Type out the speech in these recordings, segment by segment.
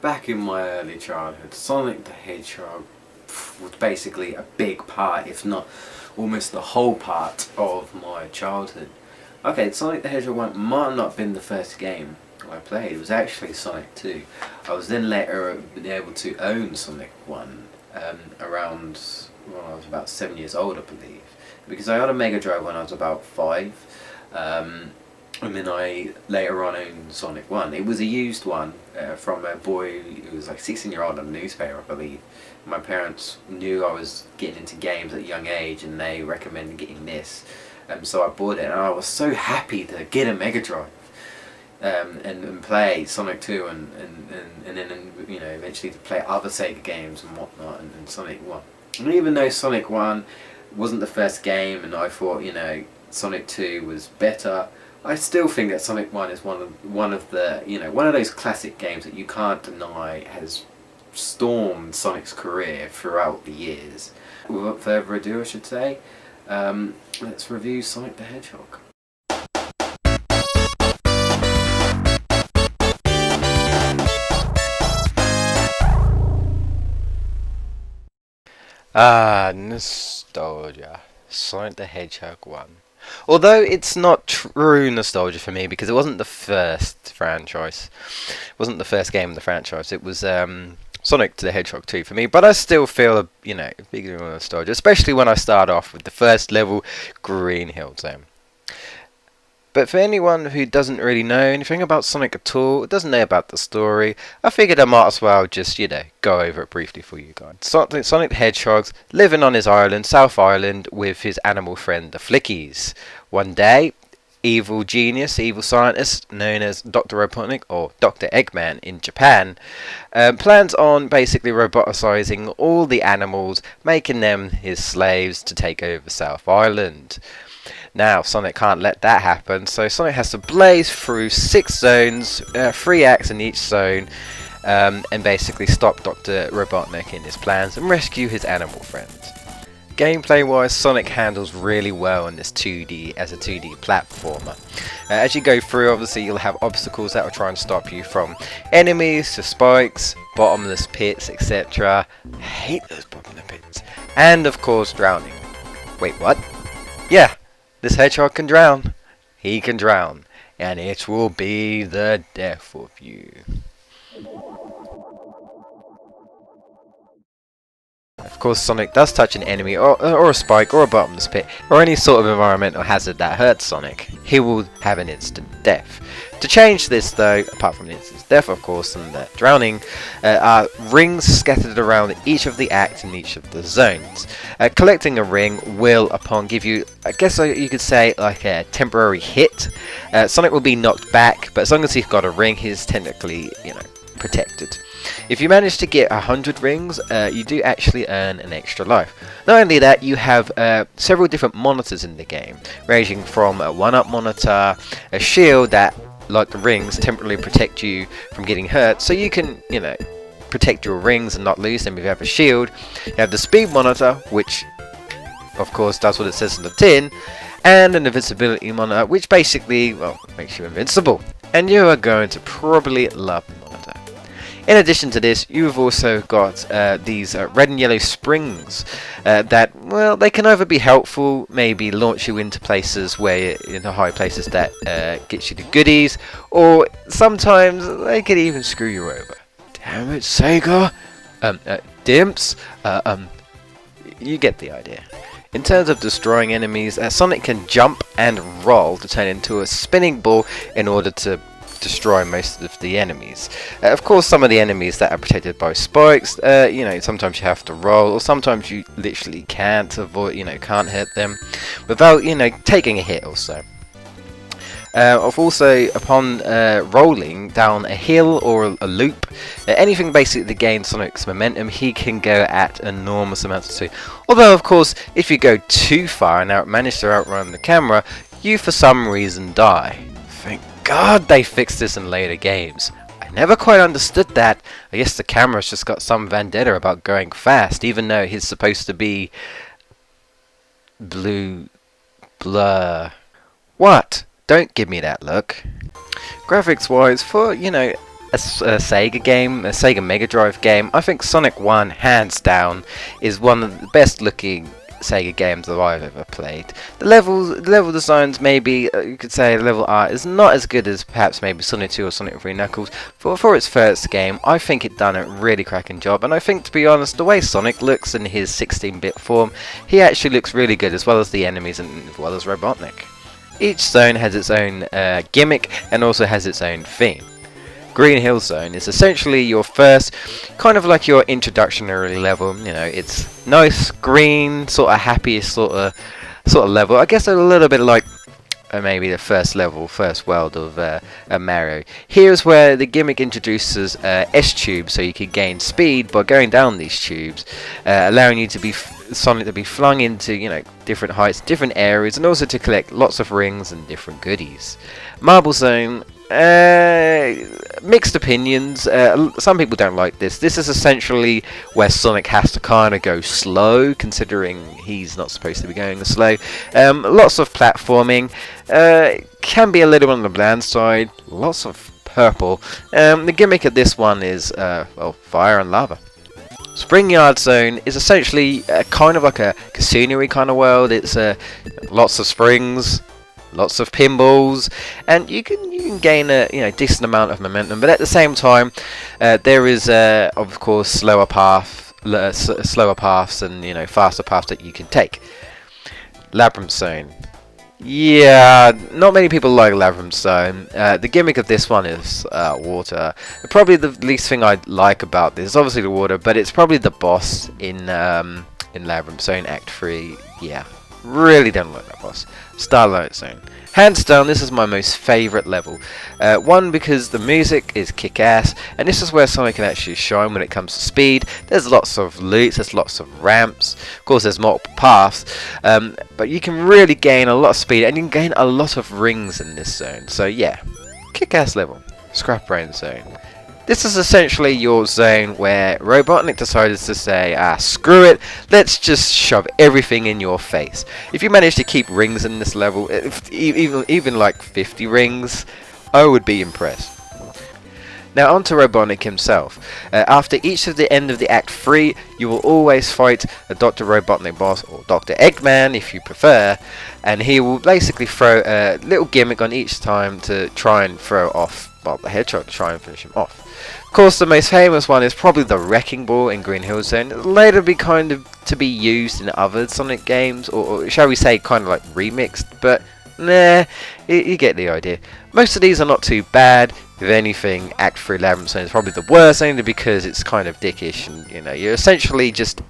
Back in my early childhood, Sonic the Hedgehog was basically a big part, if not almost the whole part of my childhood. Okay, Sonic the Hedgehog 1 might not have been the first game I played. It was actually Sonic 2. I was then later able to own Sonic 1 around when I was about 7 years old, I believe. Because I had a Megadrive when I was about 5. And then I later on owned Sonic 1. It was a used one from a boy who was like 16-year-old on a newspaper, I believe. My parents knew I was getting into games at a young age and they recommended getting this. So I bought it and I was so happy to get a Megadrive and play Sonic 2 and then eventually to play other Sega games and whatnot and Sonic 1. And even though Sonic 1 wasn't the first game and I thought Sonic 2 was better, I still think that Sonic 1 is one of those classic games that you can't deny has stormed Sonic's career throughout the years. Without further ado, I should say, let's review Sonic the Hedgehog. Nostalgia. Sonic the Hedgehog 1. Although it's not true nostalgia for me because it wasn't the first franchise. It wasn't the first game in the franchise. It was Sonic the Hedgehog 2 for me, but I still feel a big deal of nostalgia, especially when I start off with the first level, Green Hill Zone. But for anyone who doesn't really know anything about Sonic at all, doesn't know about the story, I figured I might as well just, go over it briefly for you guys. Sonic the Hedgehog's living on his island, South Island, with his animal friend, the Flickies. One day, evil scientist known as Dr. Robotnik, or Dr. Eggman in Japan, plans on basically roboticizing all the animals, making them his slaves to take over South Island. Now, Sonic can't let that happen, so Sonic has to blaze through 6 zones, 3 acts in each zone, and basically stop Dr. Robotnik in his plans and rescue his animal friends. Gameplay wise, Sonic handles really well in this 2D as a 2D platformer. As you go through, obviously you'll have obstacles that will try and stop you from enemies to spikes, bottomless pits, etc. I hate those bottomless pits. And of course drowning. Wait, what? Yeah, this hedgehog can drown. He can drown. And it will be the death of you. Of course, Sonic does touch an enemy or a spike or a bottomless pit or any sort of environmental hazard that hurts Sonic, he will have an instant death. To change this though, apart from the instant death of course and the drowning, are rings scattered around each of the acts in each of the zones. Collecting a ring will give you, I guess you could say, like a temporary hit. Sonic will be knocked back, but as long as he's got a ring, he's technically, protected. If you manage to get 100 rings, you do actually earn an extra life. Not only that, you have several different monitors in the game, ranging from a 1-up monitor, a shield that, like the rings, temporarily protect you from getting hurt, so you can, protect your rings and not lose them if you have a shield. You have the speed monitor, which, of course, does what it says on the tin, and an invincibility monitor, which basically, makes you invincible. And you are going to probably love the monitor. In addition to this, you've also got these red and yellow springs that, they can either be helpful, maybe launch you into places into high places that gets you the goodies, or sometimes they could even screw you over. Damn it, Sega! Dimps! You get the idea. In terms of destroying enemies, Sonic can jump and roll to turn into a spinning ball in order to destroy most of the enemies. Of course, some of the enemies that are protected by spikes, sometimes you have to roll, or sometimes you literally can't avoid, can't hit them without, taking a hit or so. Also, upon rolling down a hill or a loop, anything basically to gain Sonic's momentum, he can go at enormous amounts of speed. Although, of course, if you go too far and manage to outrun the camera, you for some reason die. Thank God they fixed this in later games. I never quite understood that. I guess the camera's just got some vendetta about going fast, even though he's supposed to be blur. What? Don't give me that look. Graphics wise, for a Sega game, a Sega Megadrive game, I think Sonic 1, hands down, is one of the best looking Sega games that I've ever played. The level designs, maybe you could say the level art is not as good as perhaps maybe Sonic 2 or Sonic 3 Knuckles. For its first game, I think it done a really cracking job, and I think, to be honest, the way Sonic looks in his 16-bit form, he actually looks really good, as well as the enemies and as well as Robotnik. Each zone has its own gimmick and also has its own theme. Green Hill Zone is essentially your first, kind of like your introductory level. You know, it's nice, green, sort of happy sort of level. I guess a little bit like maybe the first level, first world of Mario. Here's where the gimmick introduces S-tubes, so you can gain speed by going down these tubes, allowing you to be Sonic to be flung into, you know, different heights, different areas, and also to collect lots of rings and different goodies. Marble Zone. Mixed opinions. Some people don't like this. This is essentially where Sonic has to kind of go slow, considering he's not supposed to be going slow. Lots of platforming. Can be a little on the bland side. Lots of purple. The gimmick of this one is, well, fire and lava. Spring Yard Zone is essentially kind of like a casino-y kind of world. It's lots of springs, lots of pinballs, and you can gain a decent amount of momentum. But at the same time, there is of course slower paths and faster paths that you can take. Labyrinth Zone. Yeah, not many people like Labyrinth Zone. The gimmick of this one is water. Probably the least thing I like about this is obviously the water, but it's probably the boss in Labyrinth Zone Act 3. Yeah, really don't like that boss. Starlight Zone. Hands down, this is my most favourite level. One, because the music is kick-ass, and this is where Sonic can actually shine when it comes to speed. There's lots of loops, there's lots of ramps, of course there's multiple paths, but you can really gain a lot of speed, and you can gain a lot of rings in this zone. So yeah, kick-ass level. Scrap Brain Zone. This is essentially your zone where Robotnik decided to say, screw it, let's just shove everything in your face. If you manage to keep rings in this level, even like 50 rings, I would be impressed. Now on to Robotnik himself. After each of the end of the Act 3, you will always fight a Dr. Robotnik boss, or Dr. Eggman if you prefer, and he will basically throw a little gimmick on each time to try and throw off the Hedgehog, to try and finish him off. Of course, the most famous one is probably the Wrecking Ball in Green Hill Zone. It'll later be kind of to be used in other Sonic games, or shall we say kind of like remixed, but nah, you get the idea. Most of these are not too bad. If anything, Act 3 Labyrinth Zone is probably the worst, only because it's kind of dickish, and you're essentially just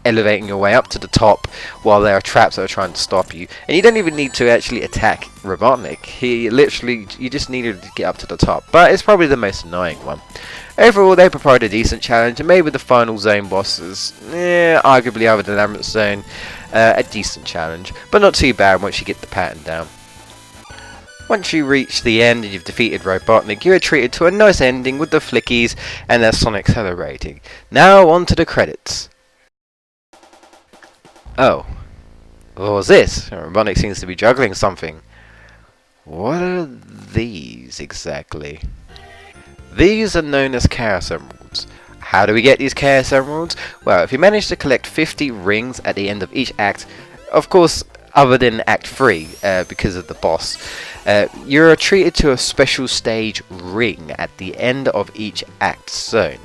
elevating your way up to the top while there are traps that are trying to stop you, and you don't even need to actually attack Robotnik. You just needed to get up to the top, but it's probably the most annoying one. Overall, they provide a decent challenge, and maybe the final zone bosses, arguably other than Labyrinth Zone, a decent challenge, but not too bad once you get the pattern down. Once you reach the end and you've defeated Robotnik, you are treated to a nice ending with the flickies and their Sonic celebrating. Now on to the credits. Oh. What was this? Robotnik seems to be juggling something. What are these exactly? These are known as Chaos Emeralds. How do we get these Chaos Emeralds? Well, if you manage to collect 50 rings at the end of each act, of course, other than Act 3, because of the boss, you're treated to a special stage ring at the end of each act zone.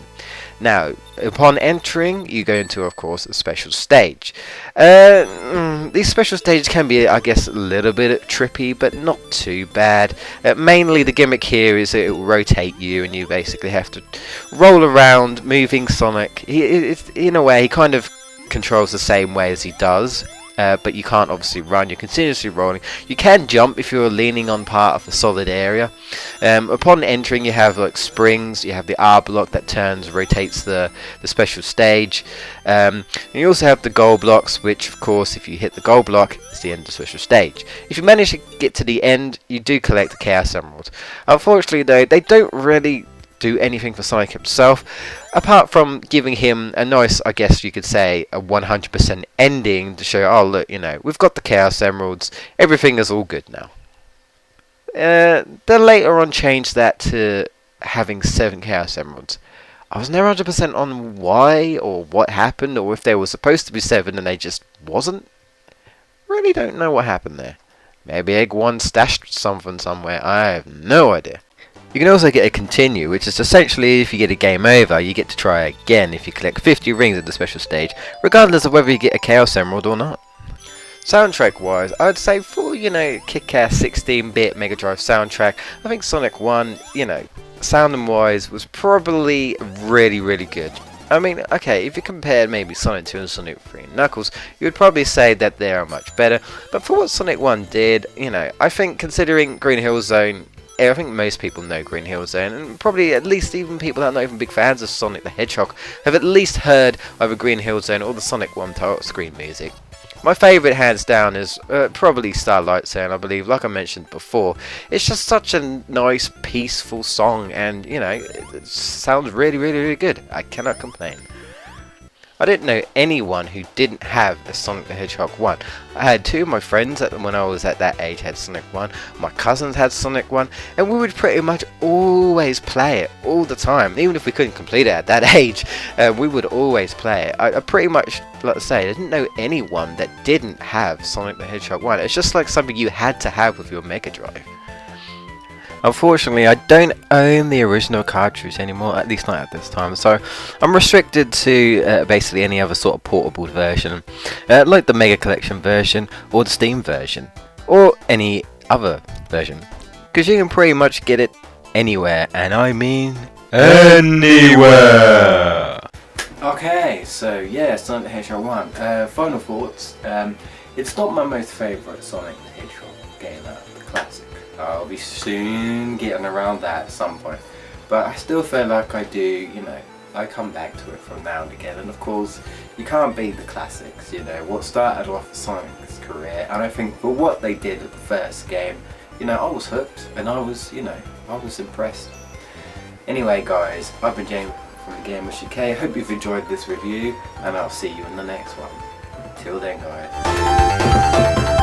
Now, upon entering, you go into, of course, a special stage. These special stages can be, I guess, a little bit trippy, but not too bad. Mainly, the gimmick here is it will rotate you, and you basically have to roll around, moving Sonic. In a way, he kind of controls the same way as he does. But you can't obviously run, you're continuously rolling. You can jump if you're leaning on part of a solid area. Upon entering, you have like springs, you have the R block that rotates the special stage. And you also have the gold blocks, which of course if you hit the gold block, it's the end of the special stage. If you manage to get to the end, you do collect the Chaos Emerald. Unfortunately though, they don't really do anything for Sonic himself, apart from giving him a nice, I guess you could say, a 100% ending to show, oh look, we've got the Chaos Emeralds, everything is all good now. They later on changed that to having 7 Chaos Emeralds. I was never 100% on why or what happened, or if there was supposed to be 7 and they just wasn't. Really don't know what happened there. Maybe Egg 1 stashed something somewhere, I have no idea. You can also get a continue, which is essentially if you get a game over, you get to try again if you collect 50 rings at the special stage, regardless of whether you get a Chaos Emerald or not. Soundtrack wise, I'd say for, kick-ass 16-bit Mega Drive soundtrack, I think Sonic 1, sounding wise was probably really good. I mean, okay, if you compared maybe Sonic 2 and Sonic 3 and Knuckles, you would probably say that they are much better, but for what Sonic 1 did, I think considering Green Hill Zone, I think most people know Green Hill Zone, and probably at least even people that are not even big fans of Sonic the Hedgehog have at least heard either Green Hill Zone or the Sonic 1 title screen music. My favourite, hands down, is probably Starlight Zone, I believe, like I mentioned before. It's just such a nice, peaceful song, and, it sounds really good. I cannot complain. I didn't know anyone who didn't have a Sonic the Hedgehog 1. I had 2 of my friends when I was at that age had Sonic 1. My cousins had Sonic 1, and we would pretty much always play it all the time. Even if we couldn't complete it at that age, we would always play it. I pretty much, like I say, I didn't know anyone that didn't have Sonic the Hedgehog 1. It's just like something you had to have with your Mega Drive. Unfortunately, I don't own the original cartridge anymore, at least not at this time, so I'm restricted to basically any other sort of portable version, like the Mega Collection version, or the Steam version, or any other version, because you can pretty much get it anywhere, and I mean anywhere! Okay, so yeah, Sonic the Hedgehog 1. Final thoughts. It's not my most favourite Sonic the Hedgehog game out of the classic. I'll be soon getting around that at some point, but I still feel like I do, I come back to it from now and again, and of course you can't beat the classics, what started off Sonic's career, and I think for what they did at the first game, I was hooked, and I was impressed. Anyway guys, I've been James from GameBustersUK. Hope you've enjoyed this review, and I'll see you in the next one. Till then guys.